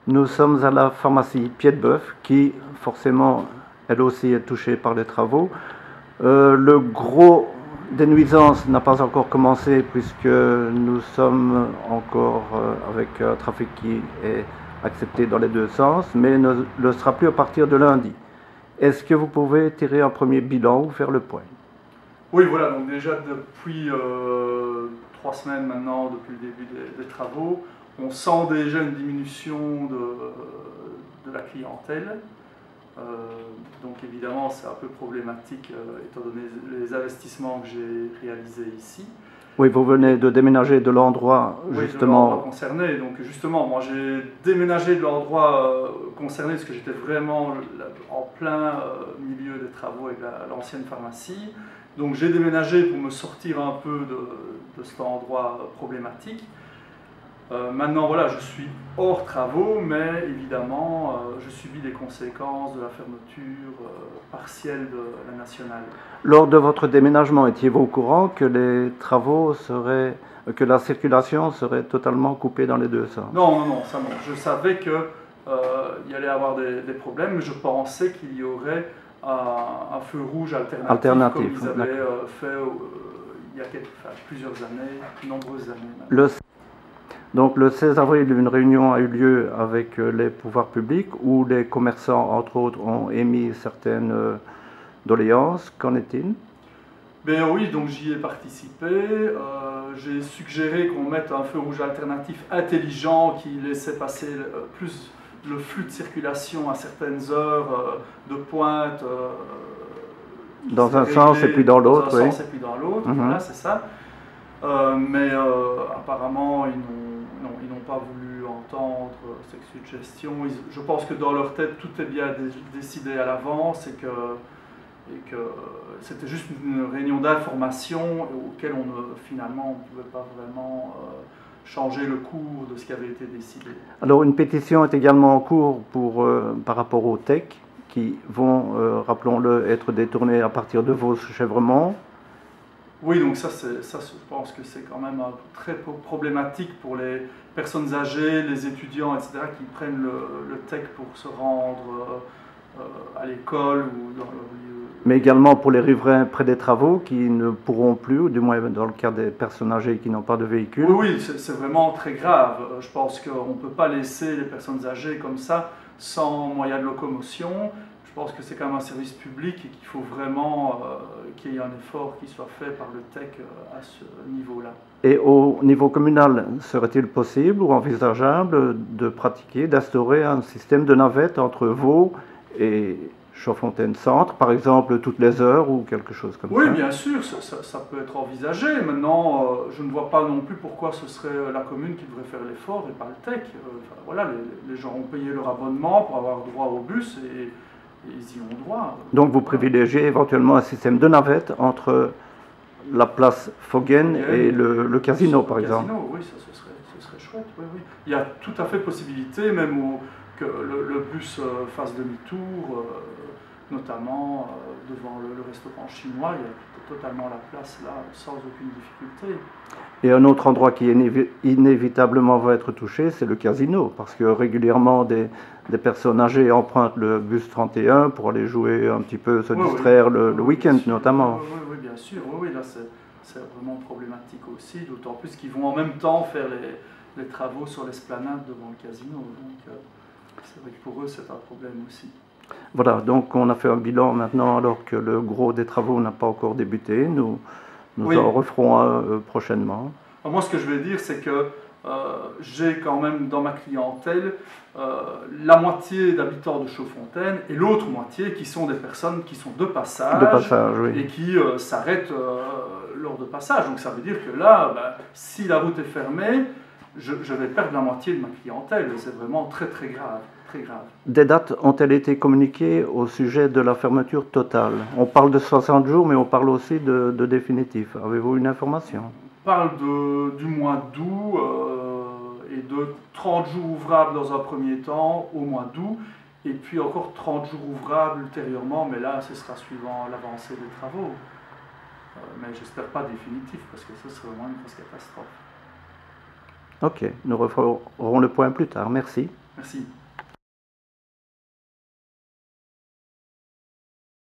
Nous sommes à la pharmacie Pied de Bœuf, qui forcément, elle aussi, est touchée par les travaux. Le gros des nuisances n'a pas encore commencé, puisque nous sommes encore avec un trafic qui est accepté dans les deux sens, mais ne le sera plus à partir de lundi. Est-ce que vous pouvez tirer un premier bilan ou faire le point? Oui, voilà, donc déjà depuis 3 semaines maintenant, depuis le début des travaux, on sent déjà une diminution de la clientèle. Donc évidemment, c'est un peu problématique étant donné les investissements que j'ai réalisés ici. Oui, vous venez de déménager de l'endroit justement. De l'endroit concerné. Donc justement, moi j'ai déménagé de l'endroit concerné parce que j'étais vraiment en plein milieu des travaux avec l'ancienne pharmacie. Donc j'ai déménagé pour me sortir un peu de cet endroit problématique. Maintenant voilà, je suis hors travaux, mais évidemment je subis les conséquences de la fermeture partielle de la nationale. Lors de votre déménagement, étiez-vous au courant que les travaux seraient, que la circulation serait totalement coupée dans les deux sens? Non, non, non, ça non. Je savais qu'il y allait y avoir des problèmes, mais je pensais qu'il y aurait un feu rouge alternatif. Comme ils avaient fait il y a plusieurs années, nombreuses années. Donc le 16 avril, une réunion a eu lieu avec les pouvoirs publics où les commerçants, entre autres, ont émis certaines doléances. Qu'en est-il? Ben oui, donc j'y ai participé. J'ai suggéré qu'on mette un feu rouge alternatif intelligent qui laissait passer plus le flux de circulation à certaines heures de pointe. Dans un sens et puis dans l'autre, oui. Dans un sens et puis dans l'autre, voilà, c'est ça. Mais apparemment, ils n'ont pas voulu entendre cette suggestion. Je pense que dans leur tête, tout est bien décidé à l'avance et que c'était juste une réunion d'information auquel finalement on ne pouvait pas vraiment changer le cours de ce qui avait été décidé. Alors une pétition est également en cours par rapport aux TEC qui vont, rappelons-le, être détournés à partir de Vaux-Chèvremont. Oui, donc ça, je pense que c'est quand même très problématique pour les personnes âgées, les étudiants, etc., qui prennent le TEC pour se rendre à l'école ou dans leur lieu. Mais également pour les riverains près des travaux qui ne pourront plus, ou du moins dans le cas des personnes âgées qui n'ont pas de véhicule. Oui, oui, c'est vraiment très grave. Je pense qu'on ne peut pas laisser les personnes âgées comme ça, sans moyen de locomotion. Je pense que c'est quand même un service public et qu'il faut vraiment qu'il y ait un effort qui soit fait par le TEC à ce niveau-là. Et au niveau communal, serait-il possible ou envisageable de pratiquer, d'instaurer un système de navette entre Vaux et Chaudfontaine-Centre, par exemple, toutes les heures ou quelque chose comme ça? Oui, bien sûr, ça peut être envisagé. Maintenant, je ne vois pas non plus pourquoi ce serait la commune qui devrait faire l'effort et pas le TEC. Voilà, les gens ont payé leur abonnement pour avoir droit au bus et ils y ont droit. Donc vous privilégiez éventuellement un système de navette entre la place Foggen et le casino, par exemple? Oui, ça ce serait chouette. Oui, oui. Il y a tout à fait possibilité, même que le bus fasse demi-tour, notamment devant le restaurant chinois. Il y a totalement la place là, sans aucune difficulté. Et un autre endroit qui inévitablement va être touché, c'est le casino, parce que régulièrement des personnes âgées empruntent le bus 31 pour aller jouer un petit peu, se distraire le week-end notamment. Oui, bien sûr. Oui, là c'est vraiment problématique aussi, d'autant plus qu'ils vont en même temps faire les travaux sur l'esplanade devant le casino. Donc c'est vrai que pour eux c'est un problème aussi. Voilà, donc on a fait un bilan maintenant alors que le gros des travaux n'a pas encore débuté. Nous en referons un prochainement. Alors moi, ce que je vais dire, c'est que j'ai quand même dans ma clientèle la moitié d'habitants de Chaudfontaine et l'autre moitié qui sont des personnes qui sont de passage oui. Et qui s'arrêtent lors de passage. Donc ça veut dire que là, si la route est fermée, je vais perdre la moitié de ma clientèle. C'est vraiment très très grave. Très grave. Des dates ont-elles été communiquées au sujet de la fermeture totale? On parle de 60 jours, mais on parle aussi de définitif. Avez-vous une information? On parle du mois d'août et de 30 jours ouvrables dans un premier temps au mois d'août, et puis encore 30 jours ouvrables ultérieurement, mais là ce sera suivant l'avancée des travaux. Mais j'espère pas définitif, parce que ce serait vraiment une grosse catastrophe. Ok, nous referons le point plus tard. Merci. Merci.